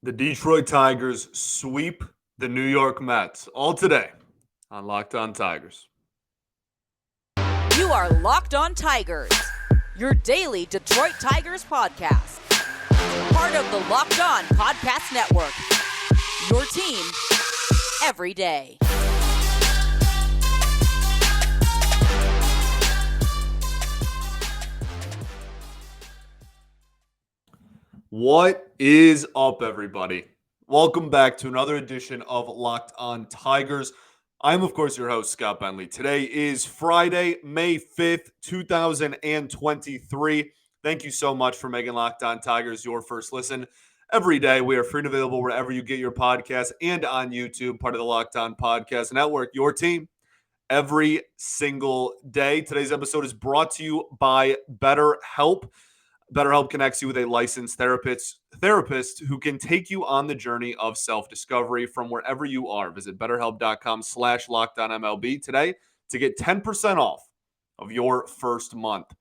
The Detroit Tigers sweep the New York Mets. All today on Locked On Tigers. You are Locked On Tigers, your daily Detroit Tigers podcast. Part of the Locked On Podcast Network, your team every day. What is up, everybody? Welcome back to another edition of Locked On Tigers. I'm, of course, your host, Scott Bentley. Today is Friday, May 5th, 2023. Thank you so much for making Locked On Tigers your first listen every day. We are free and available wherever you get your podcasts and on YouTube, part of the Locked On Podcast Network, your team every single day. Today's episode is brought to you by BetterHelp. BetterHelp connects you with a licensed therapist who can take you on the journey of self-discovery from wherever you are. Visit betterhelp.com/lockedonmlb today to get 10% off of your first month.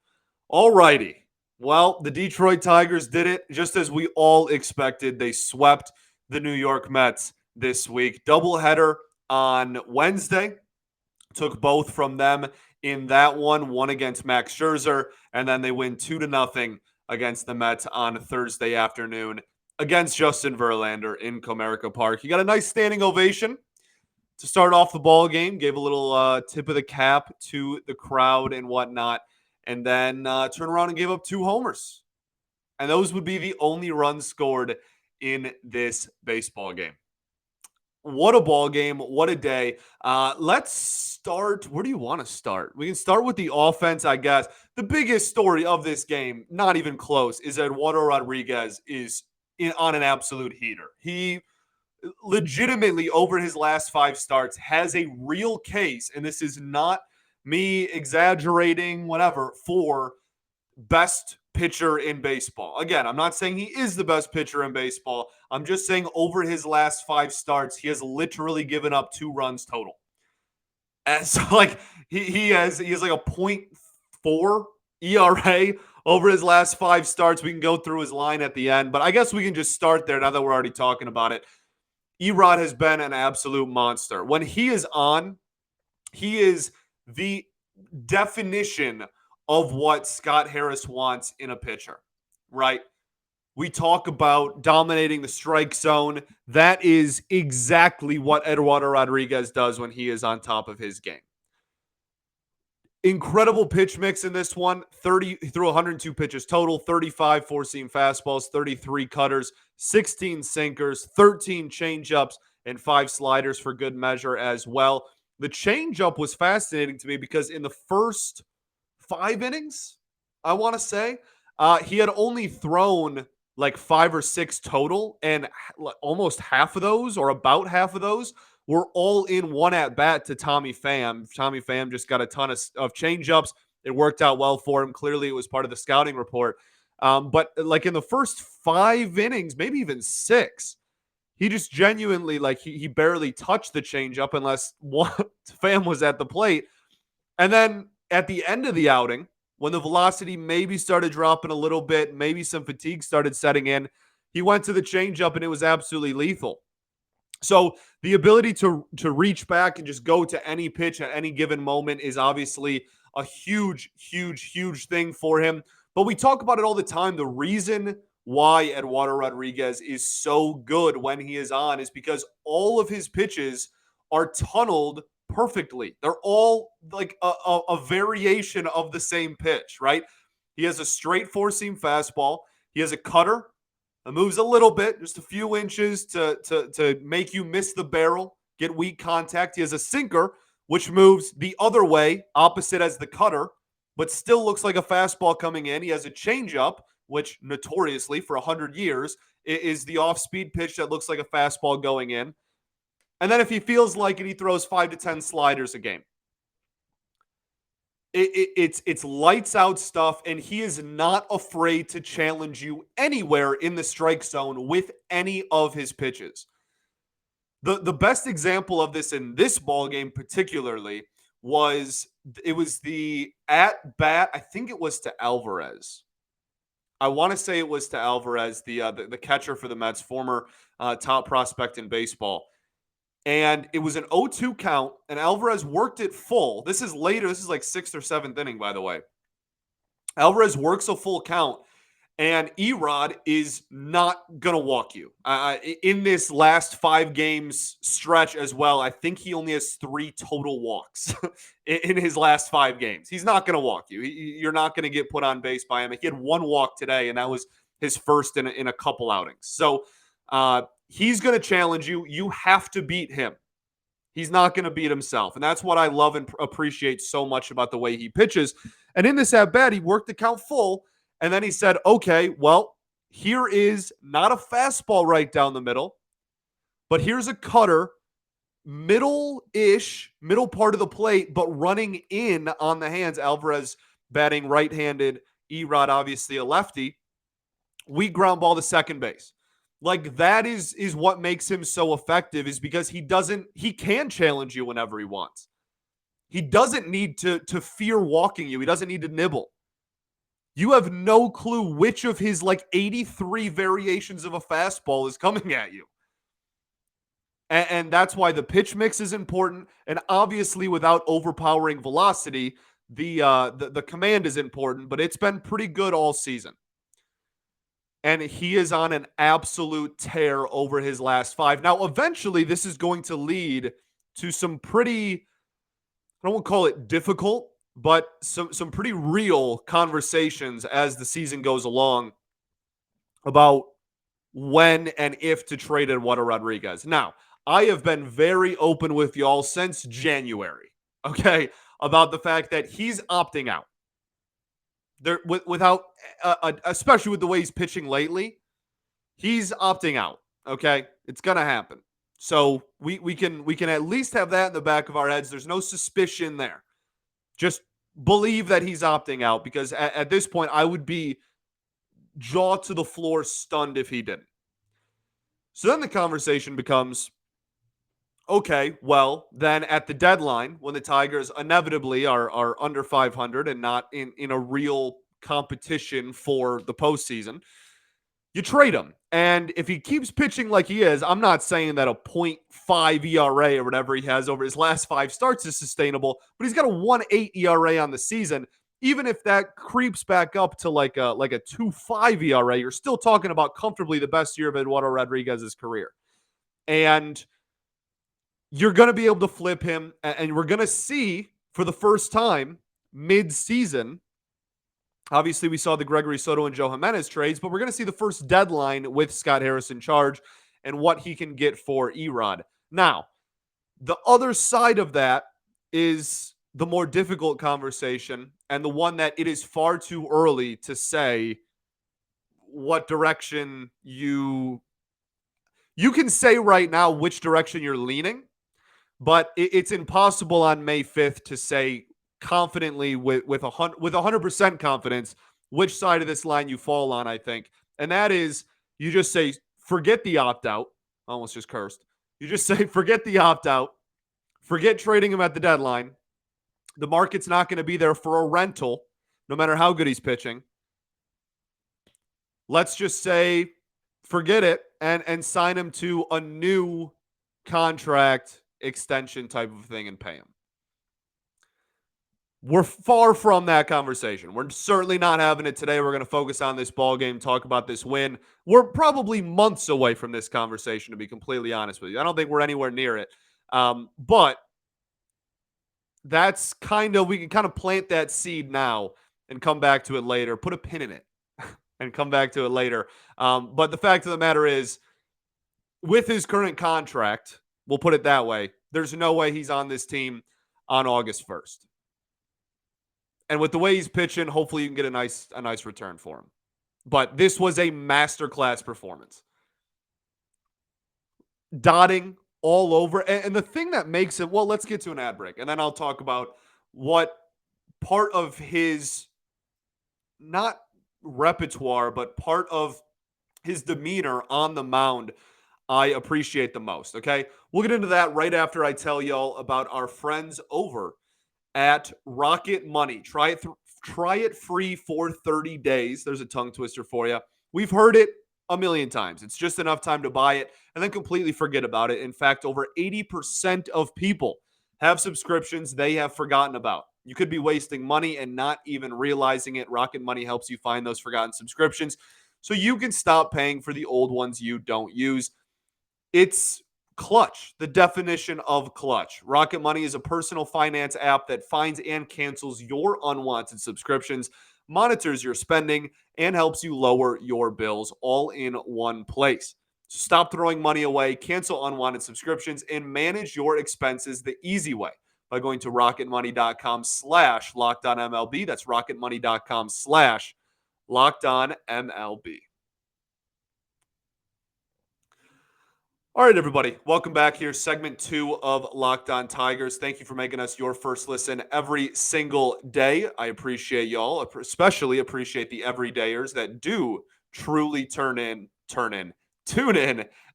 Alrighty. Well, the Detroit Tigers did it just as we all expected. They swept the New York Mets this week. Doubleheader on Wednesday. Took both from them in that one against Max Scherzer, and then they win 2-0 against the Mets on Thursday afternoon against Justin Verlander in Comerica Park. He got a nice standing ovation to start off the ball game, gave a little tip of the cap to the crowd and whatnot, and then turned around and gave up 2 homers. And those would be the only runs scored in this baseball game. What a ball game. What a day. Let's start. Where do you want to start? We can start with the offense, I guess. The biggest story of this game, not even close, is that Eduardo Rodriguez is on an absolute heater. He legitimately, over his last 5 starts, has a real case, and this is not me exaggerating, whatever, for best pitcher in baseball. Again, I'm not saying he is the best pitcher in baseball. I'm just saying over his last 5 starts, he has literally given up 2 runs total. And so, like, he has like a .4 ERA over his last 5 starts. We can go through his line at the end, but I guess we can just start there now that we're already talking about it. Erod has been an absolute monster. When he is on, he is the definition of what Scott Harris wants in a pitcher, right? We talk about dominating the strike zone. That is exactly what Eduardo Rodriguez does when he is on top of his game. Incredible pitch mix in this one. He threw 102 pitches total, 35 four-seam fastballs, 33 cutters, 16 sinkers, 13 changeups, and 5 sliders for good measure as well. The changeup was fascinating to me because in the first 5 innings, I want to say, he had only thrown like 5 or 6 total, and almost half of those, or about half of those, were all in one at bat to Tommy Pham. Tommy Pham just got a ton of changeups. It worked out well for him. Clearly, it was part of the scouting report. But like in the first 5 innings, maybe even 6, he just genuinely, like, he barely touched the changeup unless Pham was at the plate. And then at the end of the outing, when the velocity maybe started dropping a little bit, maybe some fatigue started setting in, he went to the changeup and it was absolutely lethal. So the ability to reach back and just go to any pitch at any given moment is obviously a huge, huge, huge thing for him. But we talk about it all the time. The reason why Eduardo Rodriguez is so good when he is on is because all of his pitches are tunneled perfectly. They're all like a variation of the same pitch, right? He has a straight four-seam fastball. He has a cutter. It moves a little bit, just a few inches to make you miss the barrel, get weak contact. He has a sinker, which moves the other way, opposite as the cutter, but still looks like a fastball coming in. He has a changeup, which notoriously for 100 years is the off-speed pitch that looks like a fastball going in. And then if he feels like it, he throws 5 to 10 sliders a game. It's lights out stuff, and he is not afraid to challenge you anywhere in the strike zone with any of his pitches. The best example of this in this ball game particularly was the at bat. I think it was to Alvarez. I want to say it was to Alvarez, the catcher for the Mets, former top prospect in baseball. And it was an 0-2 count, and Alvarez worked it full. This is later. This is like sixth or seventh inning, by the way. Alvarez works a full count, and Erod is not going to walk you. In this last 5 games stretch as well, I think he only has 3 total walks in his last 5 games. He's not going to walk you. You're not going to get put on base by him. He had 1 walk today, and that was his first in a couple outings. So he's going to challenge you. You have to beat him. He's not going to beat himself. And that's what I love and appreciate so much about the way he pitches. And in this at-bat, he worked the count full. And then he said, okay, well, here is not a fastball right down the middle, but here's a cutter, middle-ish, middle part of the plate, but running in on the hands. Alvarez batting right-handed, Erod obviously a lefty. We ground ball to second base. Like, that is what makes him so effective, is because he can challenge you whenever he wants. He doesn't need to fear walking you. He doesn't need to nibble. You have no clue which of his 83 variations of a fastball is coming at you. And that's why the pitch mix is important. And obviously, without overpowering velocity, the command is important, but it's been pretty good all season. And he is on an absolute tear over his last 5. Now, eventually, this is going to lead to some pretty, I don't call it difficult, but some pretty real conversations as the season goes along about when and if to trade Eduardo Rodriguez. Now, I have been very open with y'all since January, okay, about the fact that he's opting out. There, without, especially with the way he's pitching lately, he's opting out. Okay, it's gonna happen. So we can at least have that in the back of our heads. There's no suspicion there. Just believe that he's opting out, because at this point, I would be jaw to the floor stunned if he didn't. So then the conversation becomes, okay, well, then at the deadline, when the Tigers inevitably are under 500 and not in a real competition for the postseason, you trade him. And if he keeps pitching like he is, I'm not saying that a .5 ERA or whatever he has over his last 5 starts is sustainable, but he's got a 1.8 ERA on the season. Even if that creeps back up to like a 2.5 ERA, you're still talking about comfortably the best year of Eduardo Rodriguez's career. And you're going to be able to flip him, and we're going to see for the first time mid-season. Obviously, we saw the Gregory Soto and Joe Jimenez trades, but we're going to see the first deadline with Scott Harris in charge and what he can get for Erod. Now, the other side of that is the more difficult conversation, and the one that it is far too early to say what direction you can say right now which direction you're leaning. But it's impossible on May 5th to say confidently with 100% confidence which side of this line you fall on, I think. And that is, you just say, forget the opt-out. Almost just cursed. You just say, forget the opt-out. Forget trading him at the deadline. The market's not going to be there for a rental, no matter how good he's pitching. Let's just say, forget it, and sign him to a new contract extension type of thing and pay him. We're far from that conversation. We're certainly not having it today. We're going to focus on this ball game, talk about this win. We're probably months away from this conversation, to be completely honest with you. I don't think we're anywhere near it. But that's we can kind of plant that seed now and come back to it later. Put a pin in it and come back to it later. But the fact of the matter is, with his current contract, we'll put it that way, there's no way he's on this team on August 1st. And with the way he's pitching, hopefully you can get a nice return for him. But this was a masterclass performance. Dotting all over. And the thing that makes it, well, let's get to an ad break, and then I'll talk about what part of his, not repertoire, but part of his demeanor on the mound I appreciate the most, okay? We'll get into that right after I tell y'all about our friends over at Rocket Money. Try it Try it free for 30 days. There's a tongue twister for you. We've heard it a million times. It's just enough time to buy it and then completely forget about it. In fact, over 80% of people have subscriptions they have forgotten about. You could be wasting money and not even realizing it. Rocket Money helps you find those forgotten subscriptions so you can stop paying for the old ones you don't use. It's clutch, the definition of clutch. Rocket Money is a personal finance app that finds and cancels your unwanted subscriptions, monitors your spending, and helps you lower your bills all in one place. Stop throwing money away, cancel unwanted subscriptions, and manage your expenses the easy way by going to rocketmoney.com/LockedOnMLB. That's rocketmoney.com/LockedOnMLB. All right, everybody. Welcome back here. Segment 2 of Locked On Tigers. Thank you for making us your first listen every single day. I appreciate y'all. Especially appreciate the everydayers that do truly tune in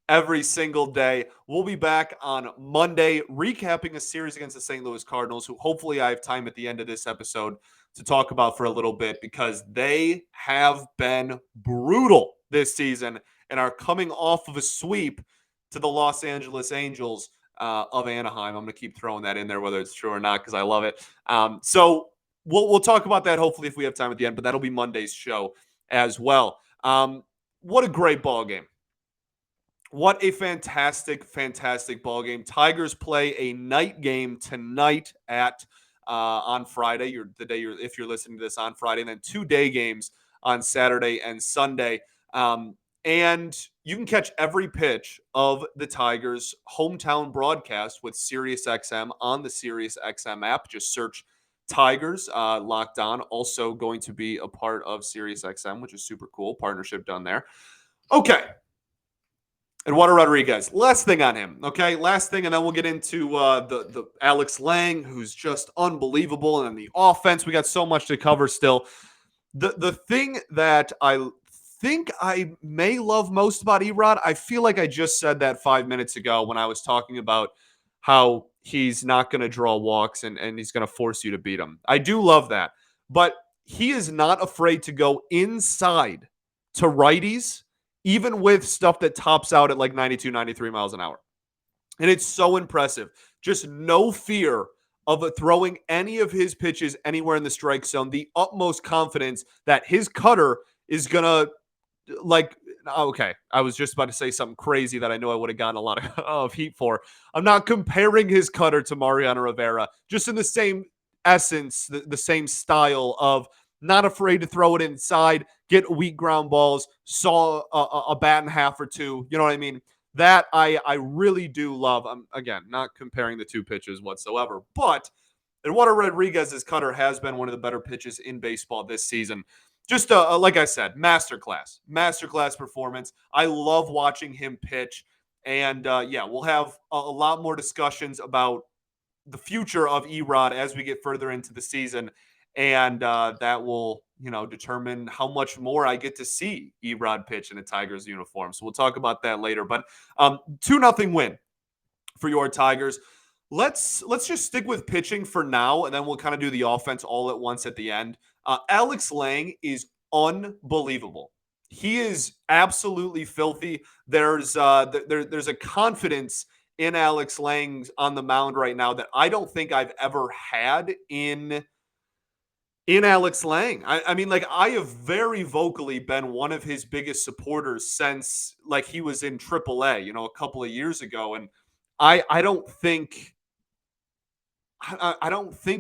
every single day. We'll be back on Monday recapping a series against the St. Louis Cardinals, who hopefully I have time at the end of this episode to talk about for a little bit because they have been brutal this season and are coming off of a sweep to the Los Angeles Angels of Anaheim. I'm going to keep throwing that in there, whether it's true or not, because I love it. So we'll talk about that hopefully if we have time at the end, but that'll be Monday's show as well. What a great ball game. What a fantastic, fantastic ball game. Tigers play a night game tonight at on Friday. If you're listening to this on Friday, and then 2 day games on Saturday and Sunday. And you can catch every pitch of the Tigers' hometown broadcast with SiriusXM on the SiriusXM app. Just search Tigers Locked On. Also going to be a part of SiriusXM, which is super cool. Partnership done there. Okay. Eduardo Rodriguez. Last thing on him. Okay. Last thing, and then we'll get into the Alex Lange, who's just unbelievable. And then the offense. We got so much to cover still. The thing that I think I may love most about Erod, I feel like I just said that 5 minutes ago when I was talking about how he's not going to draw walks and he's going to force you to beat him. I do love that. But he is not afraid to go inside to righties, even with stuff that tops out at like 92, 93 miles an hour. And it's so impressive. Just no fear of throwing any of his pitches anywhere in the strike zone. The utmost confidence that his cutter is going to, okay, I was just about to say something crazy that I know I would have gotten a lot of heat for. I'm not comparing his cutter to Mariano Rivera, just in the same essence, the same style of not afraid to throw it inside, get weak ground balls, saw a bat and a half or two. You know what I mean? That I really do love. I'm, again, not comparing the two pitches whatsoever, but Eduardo Rodriguez's cutter has been one of the better pitches in baseball this season. Just like I said, masterclass performance. I love watching him pitch. And we'll have a lot more discussions about the future of Erod as we get further into the season. And that will, determine how much more I get to see Erod pitch in a Tigers uniform. So we'll talk about that later. But 2-0 win for your Tigers. Let's just stick with pitching for now, and then we'll kind of do the offense all at once at the end. Alex Lange is unbelievable. He is absolutely filthy. There's a confidence in Alex Lange on the mound right now that I don't think I've ever had in Alex Lange. I mean, I have very vocally been one of his biggest supporters since he was in AAA, a couple of years ago. And I don't think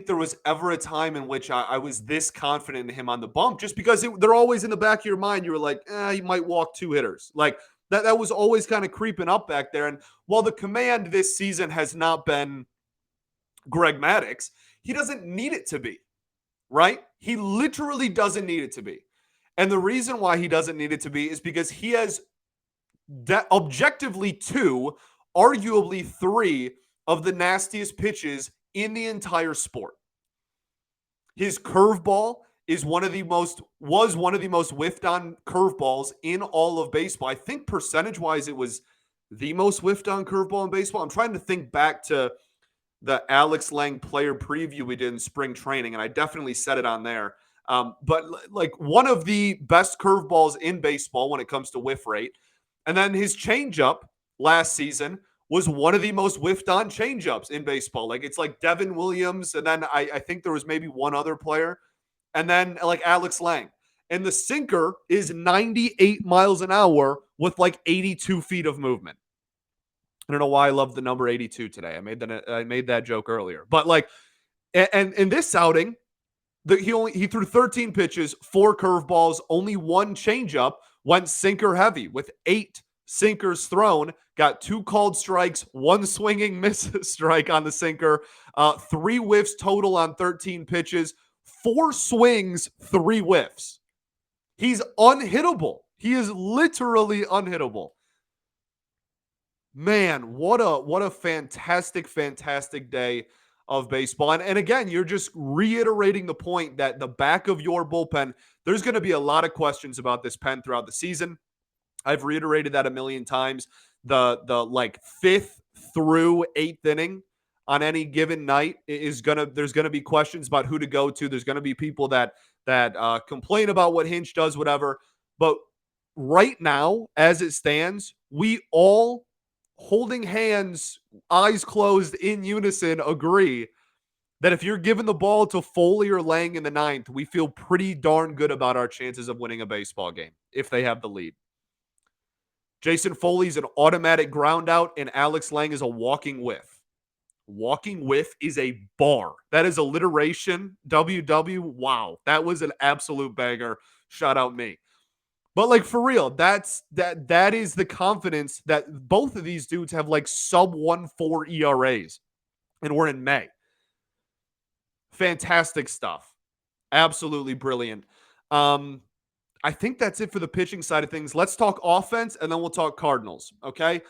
there was ever a time in which I was this confident in him on the bump, just because they're always in the back of your mind. You were like, he might walk 2 hitters. That was always kind of creeping up back there. And while the command this season has not been Greg Maddux, he doesn't need it to be. Right? He literally doesn't need it to be. And the reason why he doesn't need it to be is because he has objectively 2, arguably 3 of the nastiest pitches in the entire sport. His curveball was one of the most whiffed on curveballs in all of baseball. I think percentage-wise it was the most whiffed on curveball in baseball. I'm trying to think back to the Alex Lange player preview we did in spring training, and I definitely said it on there. But like one of the best curveballs in baseball when it comes to whiff rate. And then his changeup last season was one of the most whiffed on changeups in baseball. Like it's like Devin Williams, and then I think there was maybe one other player, and then like Alex Lange. And the sinker is 98 miles an hour with like 82 feet of movement. I don't know why I love the number 82 today. I made that joke earlier. But like and in this outing, he threw 13 pitches, 4 curveballs, only 1 changeup, went sinker heavy with 8 sinkers thrown, got 2 called strikes, 1 swinging miss strike on the sinker, 3 whiffs total on 13 pitches, 4 swings, 3 whiffs. He's unhittable. He is literally unhittable. Man, what a fantastic day of baseball. And again, you're just reiterating the point that the back of your bullpen, there's going to be a lot of questions about this pen throughout the season. I've reiterated that a million times. The like 5th through 8th inning on any given night there's gonna be questions about who to go to. There's gonna be people that complain about what Hinch does, whatever. But right now, as it stands, we all holding hands, eyes closed in unison, agree that if you're giving the ball to Foley or Lange in the 9th, we feel pretty darn good about our chances of winning a baseball game if they have the lead. Jason Foley's an automatic ground out, and Alex Lange is a walking whiff. Walking whiff is a bar. That is alliteration. WW. Wow. That was an absolute banger. Shout out me. But like for real, that is the confidence that both of these dudes have like sub 1.4 ERAs. And we're in May. Fantastic stuff. Absolutely brilliant. I think that's it for the pitching side of things. Let's talk offense and then we'll talk Cardinals. Okay.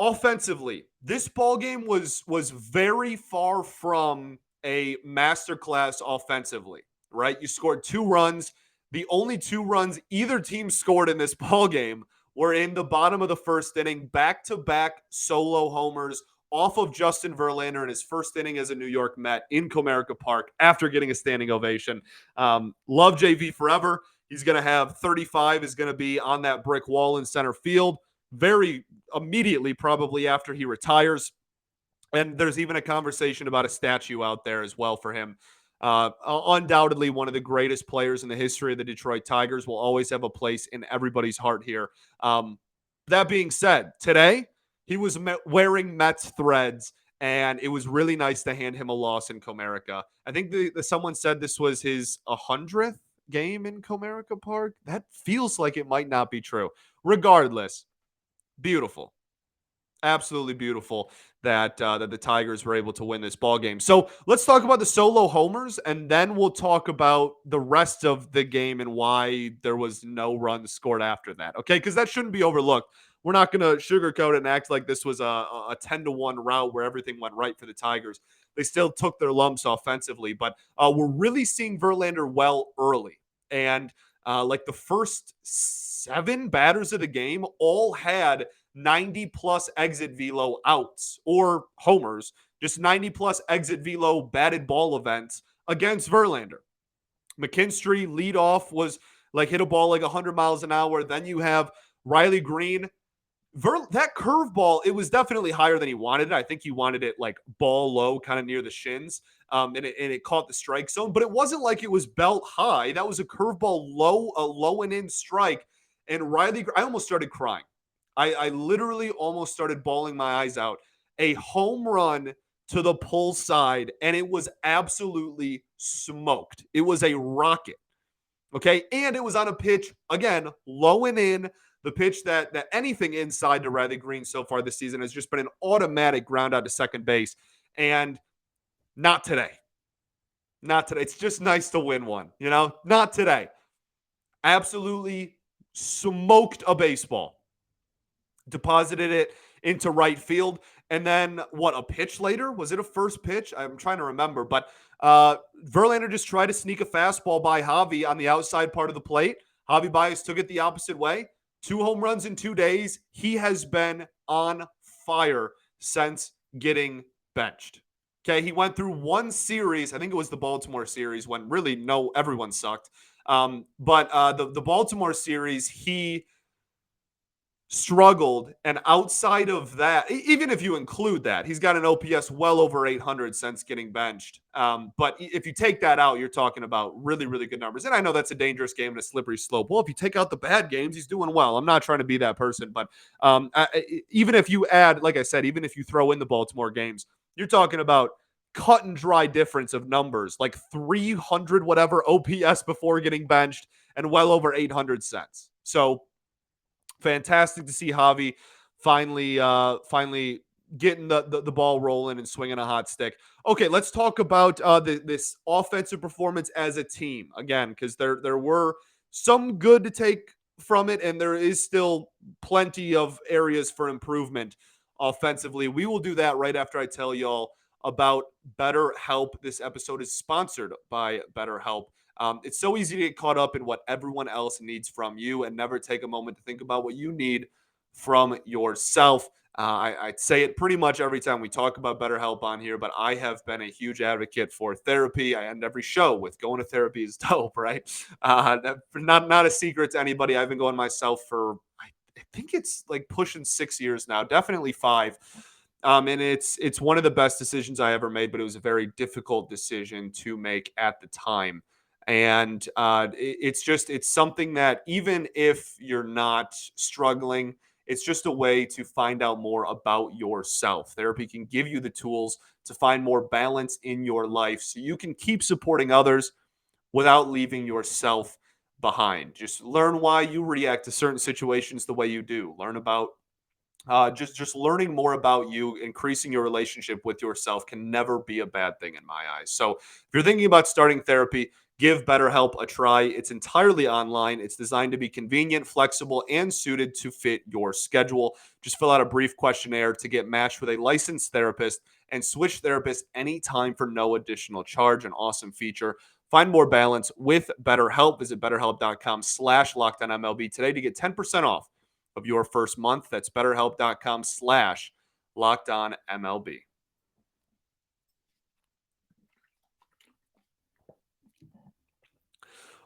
Offensively, this ball game was very far from a masterclass offensively, right? You scored 2 runs. The only 2 runs either team scored in this ball game were in the bottom of the 1st inning, back-to-back solo homers off of Justin Verlander in his first inning as a New York Met in Comerica Park after getting a standing ovation. Love JV forever. He's going to have 35 is going to be on that brick wall in center field very immediately, probably after he retires. And there's even a conversation about a statue out there as well for him. Undoubtedly one of the greatest players in the history of the Detroit Tigers, will always have a place in everybody's heart here. That being said, today he was wearing Mets threads, and it was really nice to hand him a loss in Comerica. I think someone said this was his 100th game in Comerica Park. That feels like it might not be true. Regardless, beautiful. Absolutely beautiful that the Tigers were able to win this ball game. So let's talk about the solo homers, and then we'll talk about the rest of the game and why there was no runs scored after that. Okay, because that shouldn't be overlooked. We're not going to sugarcoat it and act like this was a 10-1 route where everything went right for the Tigers. They still took their lumps offensively, but we're really seeing Verlander well early. And like the first 7 batters of the game all had 90-plus exit velo outs or homers, just 90-plus exit velo batted ball events against Verlander. McKinstry leadoff was like hit a ball like 100 miles an hour. Then you have Riley Green. That curveball, it was definitely higher than he wanted it. I think he wanted it like ball low, kind of near the shins, and it caught the strike zone. But it wasn't like it was belt high. That was a curveball low, a low and in strike. And Riley, I almost started crying. I literally almost started bawling my eyes out. A home run to the pull side, and it was absolutely smoked. It was a rocket. Okay, and it was on a pitch, again, low and in. The pitch that anything inside to Riley Green so far this season has just been an automatic ground out to second base. And not today. Not today. It's just nice to win one, you know? Not today. Absolutely smoked a baseball. Deposited it into right field. And then, a pitch later? Was it a first pitch? I'm trying to remember. But Verlander just tried to sneak a fastball by Javi on the outside part of the plate. Javi Baez took it the opposite way. 2 home runs in 2 days. He has been on fire since getting benched. Okay, he went through one series. I think it was the Baltimore series when really everyone sucked. But the Baltimore series, he struggled, and outside of that, even if you include that, he's got an OPS well over 800 since getting benched. But if you take that out, you're talking about really, really good numbers. And I know that's a dangerous game and a slippery slope. Well, if you take out the bad games, he's doing well. I'm not trying to be that person, but even if you add, like I said, even if you throw in the Baltimore games, you're talking about cut and dry difference of numbers, like 300 whatever OPS before getting benched and well over 800 cents. So fantastic to see Javi finally getting the ball rolling and swinging a hot stick. Okay, let's talk about this offensive performance as a team again, because there were some good to take from it, and there is still plenty of areas for improvement offensively. We will do that right after I tell y'all about BetterHelp. This episode is sponsored by BetterHelp. It's so easy to get caught up in what everyone else needs from you and never take a moment to think about what you need from yourself. I say it pretty much every time we talk about BetterHelp on here, but I have been a huge advocate for therapy. I end every show with going to therapy is dope, right? Not a secret to anybody. I've been going myself for I think it's like pushing 6 years now, definitely 5. And it's one of the best decisions I ever made, but it was a very difficult decision to make at the time. And it's something that even if you're not struggling, it's just a way to find out more about yourself. Therapy can give you the tools to find more balance in your life so you can keep supporting others without leaving yourself behind. Just learn why you react to certain situations the way you do. Learn about just learning more about you, increasing your relationship with yourself can never be a bad thing in my eyes. So if you're thinking about starting therapy, give BetterHelp a try. It's entirely online. It's designed to be convenient, flexible, and suited to fit your schedule. Just fill out a brief questionnaire to get matched with a licensed therapist and switch therapists anytime for no additional charge. An awesome feature. Find more balance with BetterHelp. Visit BetterHelp.com/LockedOnMLB today to get 10% off of your first month. That's BetterHelp.com/LockedOnMLB.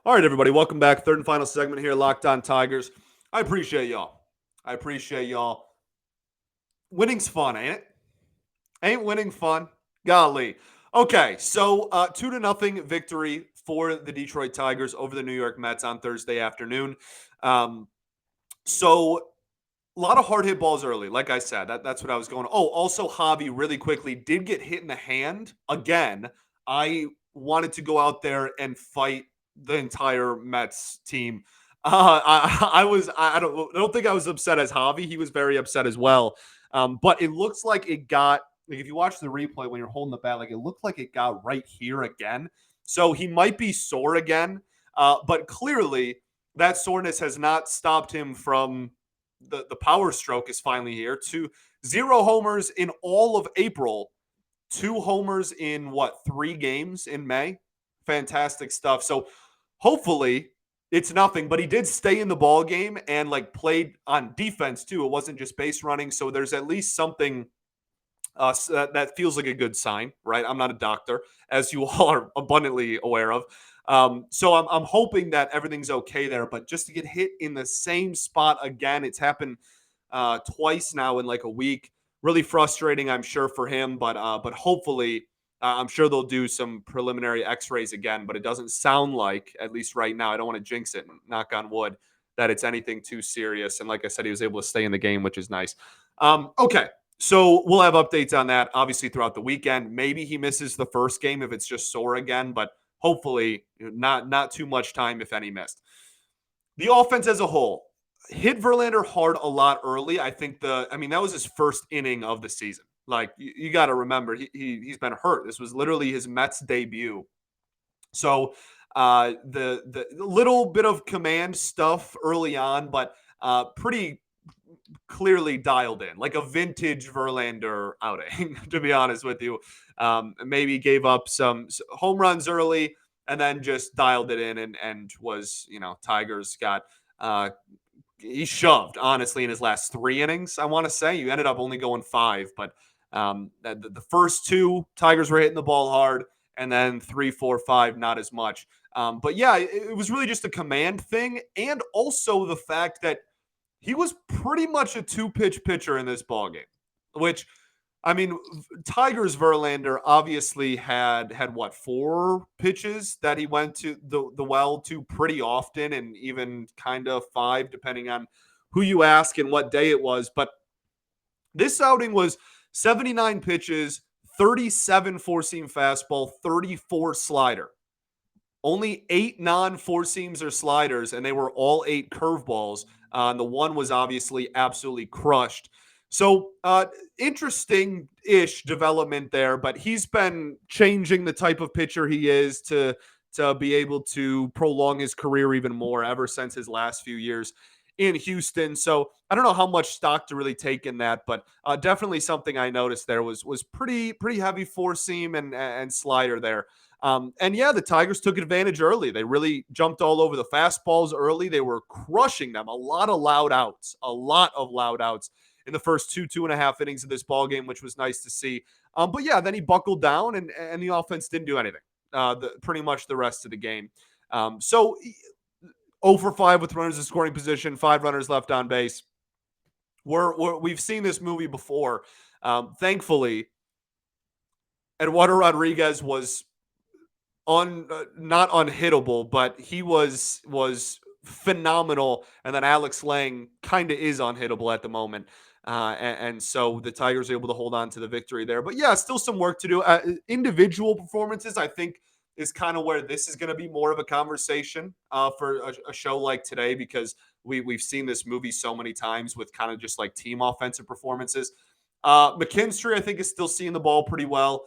All right, everybody, welcome back. Third and final segment here, Locked On Tigers. I appreciate y'all. Winning's fun, ain't it? Ain't winning fun? Golly. Okay, so 2-0 victory for the Detroit Tigers over the New York Mets on Thursday afternoon. So a lot of hard hit balls early. Like I said, that's what I was going. Oh, also Javi really quickly did get hit in the hand again. I wanted to go out there and fight the entire Mets team. I don't think I was upset as Javi. He was very upset as well. But it looks like it got, like, if you watch the replay when you're holding the bat, like it looked like it got right here again. So he might be sore again. But clearly that soreness has not stopped him from the power stroke is finally here. 0 homers in all of April, 2 homers in 3 games in May. Fantastic stuff. So hopefully it's nothing, but he did stay in the ball game and like played on defense too. It wasn't just base running. So there's at least something that feels like a good sign, right? I'm not a doctor, as you all are abundantly aware of. So I'm hoping that everything's okay there. But just to get hit in the same spot again, it's happened twice now in like a week. Really frustrating, I'm sure, for him. But hopefully, I'm sure they'll do some preliminary X-rays again. But it doesn't sound like, at least right now, I don't want to jinx it, knock on wood, that it's anything too serious. And like I said, he was able to stay in the game, which is nice. Okay. So we'll have updates on that, obviously, throughout the weekend. Maybe he misses the first game if it's just sore again, but hopefully not too much time, if any, missed. The offense as a whole hit Verlander hard a lot early. I think that was his first inning of the season. Like, you got to remember, he's been hurt. This was literally his Mets debut. So the little bit of command stuff early on, but pretty clearly dialed in, like a vintage Verlander outing, to be honest with you. Maybe gave up some home runs early and then just dialed it in and was, Tigers got he shoved, honestly, in his last 3 innings. I want to say you ended up only going 5, but The first two, Tigers were hitting the ball hard, and then 3, 4, 5, not as much. But yeah, it was really just a command thing, and also the fact that he was pretty much a two-pitch pitcher in this ballgame, which, I mean, Tigers Verlander obviously had what, 4 pitches that he went to the well to pretty often, and even kind of 5 depending on who you ask and what day it was. But this outing was 79 pitches, 37 four-seam fastball, 34 slider. Only 8 non-four seams or sliders, and they were all 8 curveballs. And the one was obviously absolutely crushed. So interesting-ish development there, but he's been changing the type of pitcher he is to be able to prolong his career even more ever since his last few years in Houston. So I don't know how much stock to really take in that, but definitely something I noticed there was pretty heavy four seam and slider there. And yeah, the Tigers took advantage early. They really jumped all over the fastballs early. They were crushing them. A lot of loud outs in the first 2.5 innings of this ball game, which was nice to see. But yeah, then he buckled down, and the offense didn't do anything pretty much the rest of the game. So 0 for 5 with runners in scoring position, 5 runners left on base. We've seen this movie before. Thankfully, Eduardo Rodriguez was not unhittable, but he was phenomenal. And then Alex Lange kind of is unhittable at the moment. And so the Tigers are able to hold on to the victory there. But yeah, still some work to do. Individual performances, I think, is kind of where this is going to be more of a conversation for a show like today, because we've seen this movie so many times with kind of just like team offensive performances. McKinstry, I think, is still seeing the ball pretty well.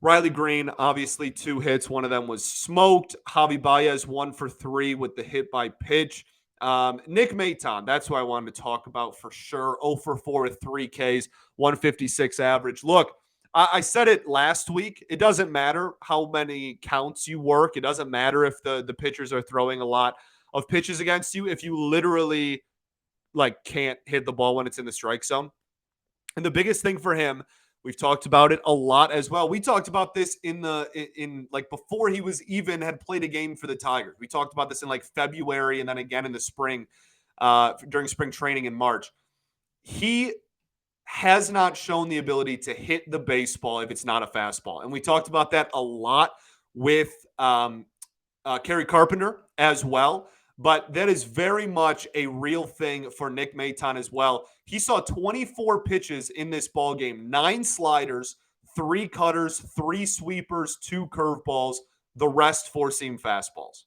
Riley Green, obviously 2 hits. One of them was smoked. Javi Baez, 1 for 3 with the hit by pitch. Nick Maton, that's who I wanted to talk about for sure. 0 for 4 with 3 Ks, 156 average. Look, I said it last week. It doesn't matter how many counts you work. It doesn't matter if the pitchers are throwing a lot of pitches against you if you literally can't hit the ball when it's in the strike zone. And the biggest thing for him, we've talked about it a lot as well. We talked about this in before he was even had played a game for the Tigers. We talked about this in February and then again in the spring, during spring training in March. He has not shown the ability to hit the baseball if it's not a fastball. And we talked about that a lot with Kerry Carpenter as well. But that is very much a real thing for Nick Maton as well. He saw 24 pitches in this ball game, 9 sliders, 3 cutters, 3 sweepers, 2 curveballs, the rest four-seam fastballs.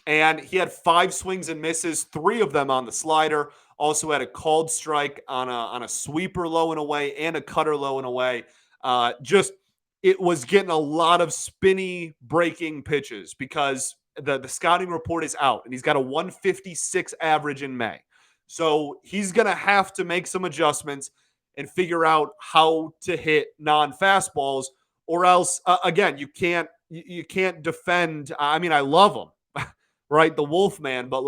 And he had 5 swings and misses, 3 of them on the slider. Also had a called strike on a sweeper low and away and a cutter low and away. It was getting a lot of spinny breaking pitches because the scouting report is out, and he's got a 156 average in May. So he's going to have to make some adjustments and figure out how to hit non-fastballs, or else, again, you can't defend. I mean, I love him, right? The Wolfman, but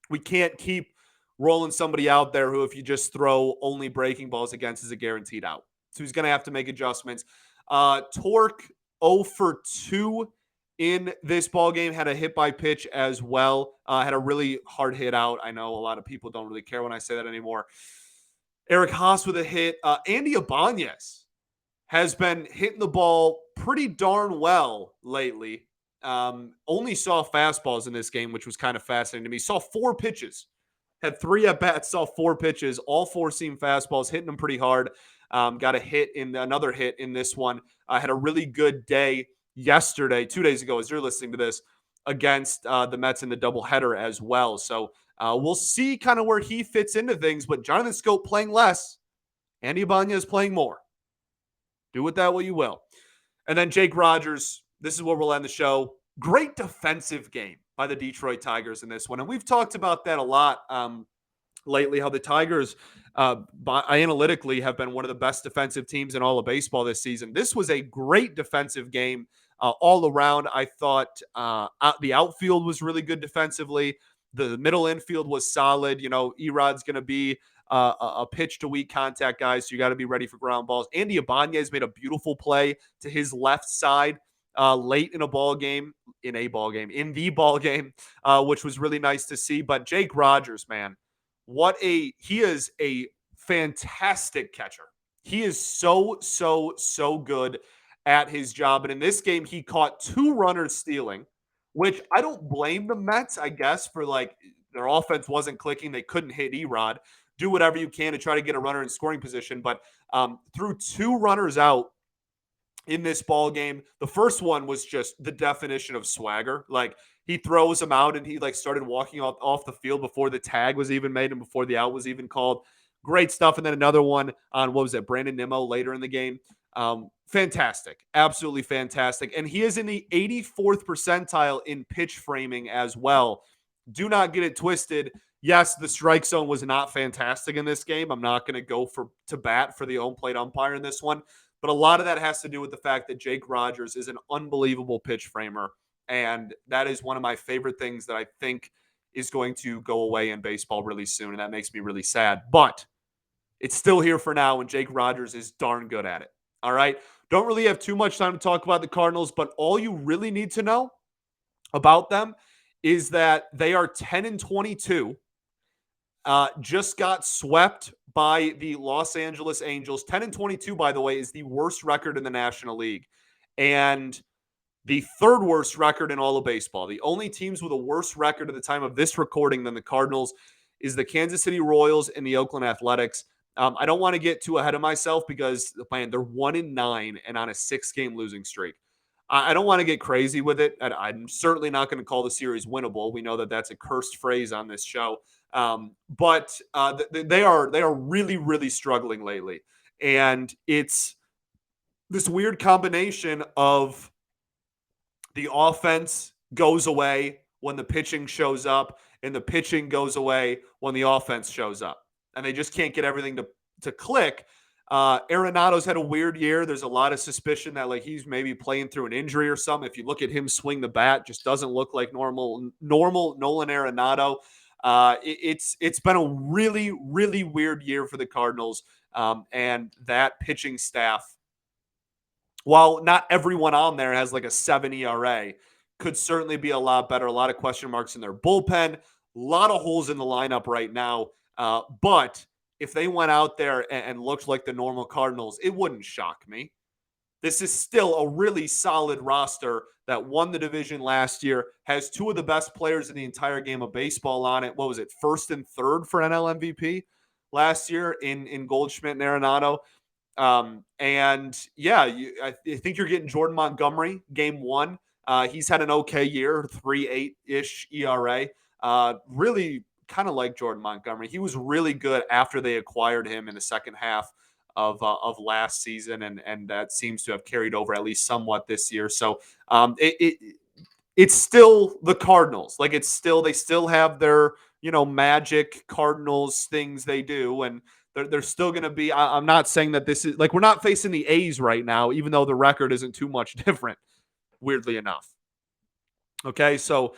we can't keep rolling somebody out there who, if you just throw only breaking balls against, is a guaranteed out. So he's going to have to make adjustments. Torque 0 for 2 in this ball game, had a hit by pitch as well. Had a really hard hit out. I know a lot of people don't really care when I say that anymore. Eric Haas with a hit. Andy Ibanez has been hitting the ball pretty darn well lately. Only saw fastballs in this game, which was kind of fascinating to me. Saw 4 pitches. Had 3 at-bats, saw 4 pitches, all four-seam fastballs, hitting them pretty hard. Got another hit in this one. Had a really good day yesterday, 2 days ago, as you're listening to this, against the Mets in the doubleheader as well. So we'll see kind of where he fits into things. But Jonathan Scope playing less, Andy Ibanez playing more. Do with that what you will. And then Jake Rogers, this is where we'll end the show. Great defensive game by the Detroit Tigers in this one. And we've talked about that a lot lately, how the Tigers analytically have been one of the best defensive teams in all of baseball this season. This was a great defensive game all around. I thought the outfield was really good defensively. The middle infield was solid. Erod's going to be a pitch to weak contact guy, so you got to be ready for ground balls. Andy Ibanez made a beautiful play to his left side late in the ball game, which was really nice to see. But Jake Rogers, man, he is a fantastic catcher. He is so good at his job. And in this game, he caught 2 runners stealing, which I don't blame the Mets, I guess, for like their offense wasn't clicking. They couldn't hit Erod. Do whatever you can to try to get a runner in scoring position. But threw 2 runners out in this ball game. The first one was just the definition of swagger. Like he throws him out and he like started walking off the field before the tag was even made and before the out was even called. Great stuff. And then another one on what was it, Brandon Nimmo later in the game. Fantastic. Absolutely fantastic. And he is in the 84th percentile in pitch framing as well. Do not get it twisted. Yes, the strike zone was not fantastic in this game. I'm not going to go to bat for the home plate umpire in this one. But a lot of that has to do with the fact that Jake Rogers is an unbelievable pitch framer. And that is one of my favorite things that I think is going to go away in baseball really soon. And that makes me really sad. But it's still here for now, and Jake Rogers is darn good at it. All right? Don't really have too much time to talk about the Cardinals, but all you really need to know about them is that they are 10-22. Just got swept by the Los Angeles Angels. 10-22, by the way, is the worst record in the National League and the third worst record in all of baseball. The only teams with a worse record at the time of this recording than the Cardinals is the Kansas City Royals and the Oakland Athletics. I don't want to get too ahead of myself because they're 1-9 and on a 6-game losing streak. I don't want to get crazy with it. I'm certainly not going to call the series winnable. We know that that's a cursed phrase on this show. But they are really, really struggling lately. And it's this weird combination of the offense goes away when the pitching shows up, and the pitching goes away when the offense shows up. And they just can't get everything to click. Arenado's had a weird year. There's a lot of suspicion that like he's maybe playing through an injury or something. If you look at him swing the bat, just doesn't look like normal Nolan Arenado. It's been a really, really weird year for the Cardinals. And that pitching staff, while not everyone on there has like a 7 ERA, could certainly be a lot better. A lot of question marks in their bullpen, a lot of holes in the lineup right now. But if they went out there and looked like the normal Cardinals, it wouldn't shock me. This is still a really solid roster that won the division last year, has 2 of the best players in the entire game of baseball on it. What was it, first and third for NL MVP last year in Goldschmidt and Arenado? And yeah, I think you're getting Jordan Montgomery game 1. He's had an okay year, 3.8-ish ERA. Really kind of like Jordan Montgomery. He was really good after they acquired him in the second half of last season, and that seems to have carried over at least somewhat this year. So it's still the Cardinals. Like they still have their magic Cardinals things they do, and they're still going to be. I'm not saying that this is like we're not facing the A's right now, even though the record isn't too much different. Weirdly enough. Okay, so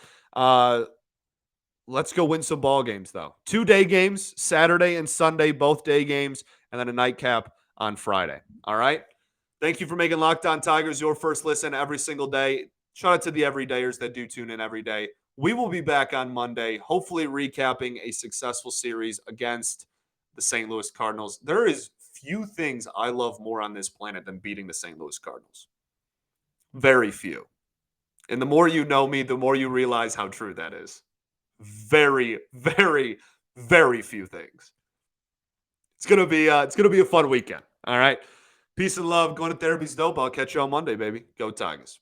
let's go win some ball games, though. 2 day games, Saturday and Sunday, both day games, and then a nightcap on Friday. All right? Thank you for making Locked On Tigers your first listen every single day. Shout out to the everydayers that do tune in every day. We will be back on Monday, hopefully recapping a successful series against the St. Louis Cardinals. There is few things I love more on this planet than beating the St. Louis Cardinals. Very few. And the more you know me, the more you realize how true that is. Very, very, very few things. It's gonna be a fun weekend. All right. Peace and love. Going to therapy's dope. I'll catch you on Monday, baby. Go Tigers.